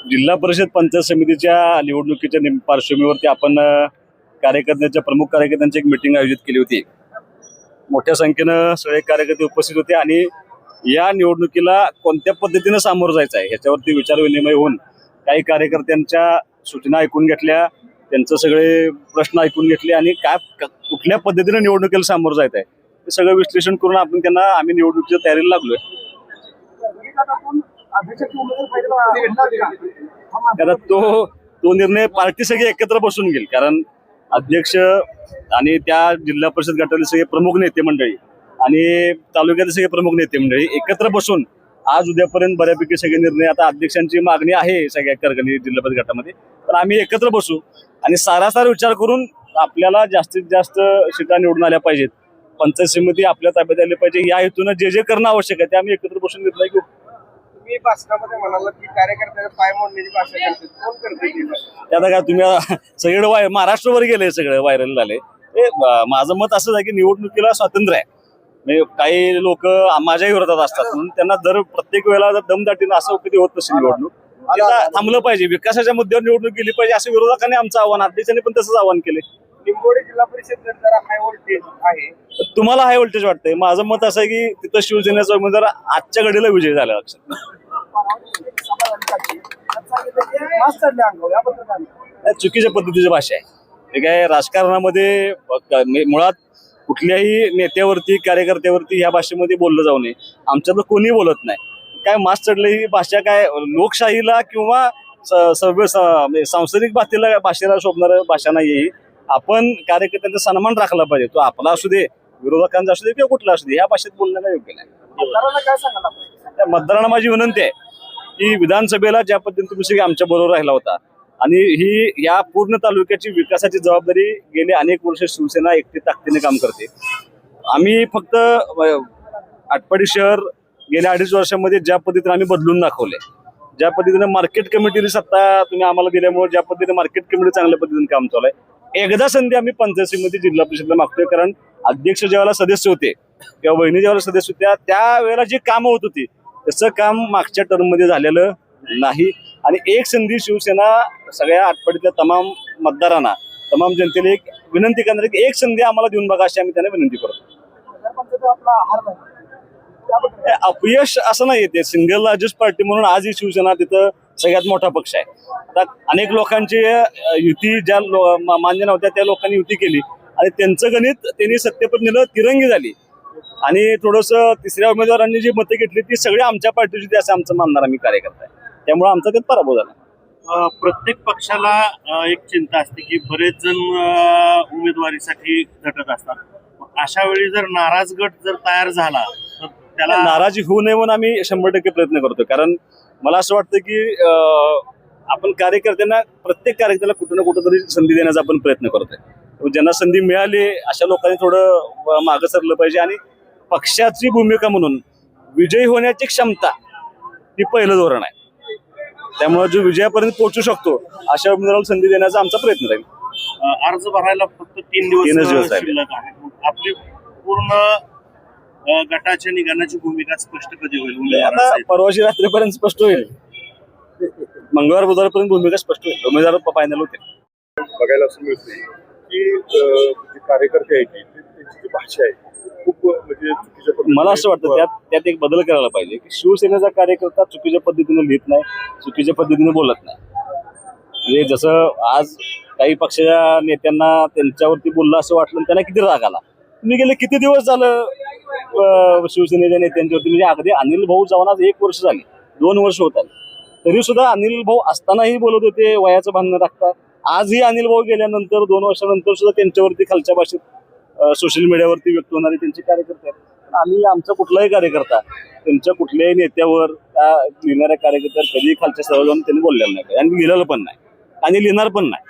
जिल्हा परिषद पंचायत समितीच्या निवडणुकीच्या पार्श्वभूमीवरती आपण कार्यकर्त्यांच्या प्रमुख कार्यकर्त्यांची एक मीटिंग आयोजित केली होती। मोठ्या संख्येनं सगळे कार्यकर्ते उपस्थित होते आणि या निवडणुकीला कोणत्या पद्धतीने सामोरं जायचं आहे ह्याच्यावरती विचारविनिमय होऊन काही कार्यकर्त्यांच्या सूचना ऐकून घेतल्या, त्यांचं सगळे प्रश्न ऐकून घेतले आणि कुठल्या पद्धतीने निवडणुकीला सामोरं जायचं आहे हे सगळं विश्लेषण करून आम्ही निवडणुकीच्या तयारीला लागलोय। कारण तो निर्णय पार्टी सगळी एकत्र बसून घेईल, कारण अध्यक्ष आणि त्या जिल्हा परिषद गटातील सगळे प्रमुख नेते मंडळी आणि तालुक्यातील सगळे प्रमुख नेते मंडळी एकत्र बसून आज उद्यापर्यंत बऱ्यापैकी सगळे निर्णय, आता अध्यक्षांची मागणी आहे सगळ्या करगणी जिल्हा परिषद गटामध्ये, पण आम्ही एकत्र बसू आणि सारासार विचार करून आपल्याला जास्तीत जास्त सीटा निवडून आल्या पाहिजेत, पंचायत समिती आपल्या ताब्यात आली पाहिजे, या हेतून जे करणं आवश्यक आहे ते आम्ही एकत्र बसून निर्णय घेऊ। तुम्ही भाषणामध्ये म्हणाला की कार्यकर्त्याचे पाय मोडण्याची भाषा करते, कोण करते? आता काय तुम्ही सगळं महाराष्ट्रभर गेले, सगळं व्हायरल झाले। माझं मत असं आहे की निवडणुकीला स्वातंत्र्य आहे, म्हणजे काही लोक माझ्याही विरोधात असतात म्हणून त्यांना जर प्रत्येक वेळेला जर दमदाटीनं असं कधी होत नसेल निवडणूक, आता थांबलं पाहिजे, विकासाच्या मुद्द्यावर निवडणूक गेली पाहिजे असं विरोधकांनी आमचं आव्हान, अध्यक्षांनी पण तसंच आव्हान केले। लिंबोडी जिल्हा परिषद गट जरा हाय व्होल्टेज आहे, तुम्हाला हाय व्होल्टेज वाटतंय, माझं मत असं आहे की तिथं शिवसेनेचा उमेदवार आजच्या घडीला विजय झाला लक्षात। चुकीच्या पद्धतीची भाषा आहे, हे काय राजकारणामध्ये मुळात कुठल्याही नेत्यावरती कार्यकर्त्यावरती ह्या भाषेमध्ये बोललं जाऊ नये, आमच्यातलं कोणी बोलत नाही, काय मास चढलं ही भाषा काय लोकशाहीला किंवा सांसारिक भाषेला शोभणारं भाषा नाही। आपण कार्यकर्त्यांचा सन्मान राखला पाहिजे, तो आपला असू दे, विरोधकांचा असू दे किंवा कुठला असू दे, या भाषेत बोलण्याला योग्य नाही। मतदारांना माझी विनंती आहे की विधानसभेला ज्या पद्धतीने तुम्ही सगळे आमच्या बरोबर राहिला होता आणि ही या पूर्ण तालुक्याची विकासाची जबाबदारी गेली अनेक वर्ष शिवसेना एकटी ताकदीने काम करते। आम्ही फक्त आटपाडी शहर गेल्या 2.5 वर्षामध्ये ज्या पद्धतीने आम्ही बदलून दाखवले, ज्या पद्धतीने मार्केट कमिटीची सत्ता तुम्ही आम्हाला दिल्यामुळे ज्या पद्धतीने मार्केट कमिटी चांगल्या पद्धतीने काम चालू आहे, एकदा संधी आम्ही पंचायत समिती जिल्हा परिषदला मागतोय, कारण अध्यक्ष ज्यावेळेला सदस्य होते किंवा बहिणी ज्यावेळेला सदस्य होत्या त्यावेळेला जी कामं होत होती त्याचं काम मागच्या टर्म मध्ये झालेलं नाही आणि एक संधी शिवसेना सगळ्या आटपाडीतल्या तमाम मतदारांना, तमाम जनतेला एक विनंती करणार की एक संधी आम्हाला देऊन बघा अशी आम्ही त्यांना विनंती करतो। अपयश असं नाही, ते सिंगल लार्जेस्ट पार्टी म्हणून आज ही शिवसेना तिथं सगळ्यात मोठा पक्ष आहे। आता अनेक लोकांची युती ज्या मान्य नव्हत्या त्या लोकांनी युती केली आणि त्यांचं गणित त्यांनी सत्तेपर नेलं, तिरंगी झाली आणि थोडंसं तिसऱ्या उमेदवारांनी जी मतं घेतली ती सगळी आमच्या पार्टीची असं आमचं मानणार आम्ही कार्यकर्ता आहे, त्यामुळे आमचा त्यात पराभव झाला। प्रत्येक पक्षाला एक चिंता असते की बरेच जण उमेदवारीसाठी झटत असतात, अशा वेळी जर नाराज गट जर तयार झाला तर त्याला नाराजी होऊ नये म्हणून आम्ही 100% प्रयत्न करतो, कारण मला असं वाटतं की आपण कार्यकर्त्यांना, प्रत्येक कार्यकर्त्याला कुठं ना कुठं तरी संधी देण्याचा आपण प्रयत्न करतोय। ज्यांना संधी मिळाली अशा लोकांनी थोडं मागं सरलं पाहिजे आणि पक्षाची भूमिका म्हणून विजयी होण्याची क्षमता ही पहिलं धोरण आहे, त्यामुळे जो विजयापर्यंत पोहोचू शकतो अशा उमेदवाराला संधी देण्याचा आमचा प्रयत्न राहील। अर्ज भरायला फक्त 3 दिवस शिल्लक आहे, आपली पूर्ण गटाच्या निघण्याची भूमिका स्पष्ट कधी होईल? आता परवाची रात्रीपर्यंत स्पष्ट होईल, मंगळवार बुधवारपर्यंत भूमिका स्पष्ट होईल, उमेदवार फायनल होते। बघायला असं मिळते की जे कार्यकर्ते आहेत त्यांची जी भाषा आहे खूप म्हणजे चुकीच्या, मला असं वाटतं त्यात एक बदल करायला पाहिजे की शिवसेनेचा कार्यकर्ता चुकीच्या पद्धतीने लिहित नाही, चुकीच्या पद्धतीने बोलत नाही। म्हणजे जसं आज काही पक्षाच्या नेत्यांना त्यांच्यावरती बोललं असं वाटलं, त्यांना किती राग आला, तुम्ही गेले किती दिवस झालं शिवसेनेच्या नेत्यांच्यावरती, म्हणजे अगदी अनिल भाऊ जाऊन आज 1 वर्ष झाले, 2 वर्ष होत आले, तरी सुद्धा अनिल भाऊ असतानाही बोलत होते वयाचं भांडण राखता। आजही अनिल भाऊ गेल्यानंतर 2 वर्षानंतर सुद्धा त्यांच्यावरती खालच्या भाषेत सोशल मीडियावरती व्यक्त होणारे त्यांचे कार्यकर्ते आहेत। आम्ही आमचा कुठलाही कार्यकर्ता त्यांच्या कुठल्याही नेत्यावर, लिहिणाऱ्या कार्यकर्त्यावर कधीही खालच्या स्तरावर जाऊन त्यांनी बोललेलं नाही आणि लिहिलेलं पण नाही आणि लिहिणार पण नाही।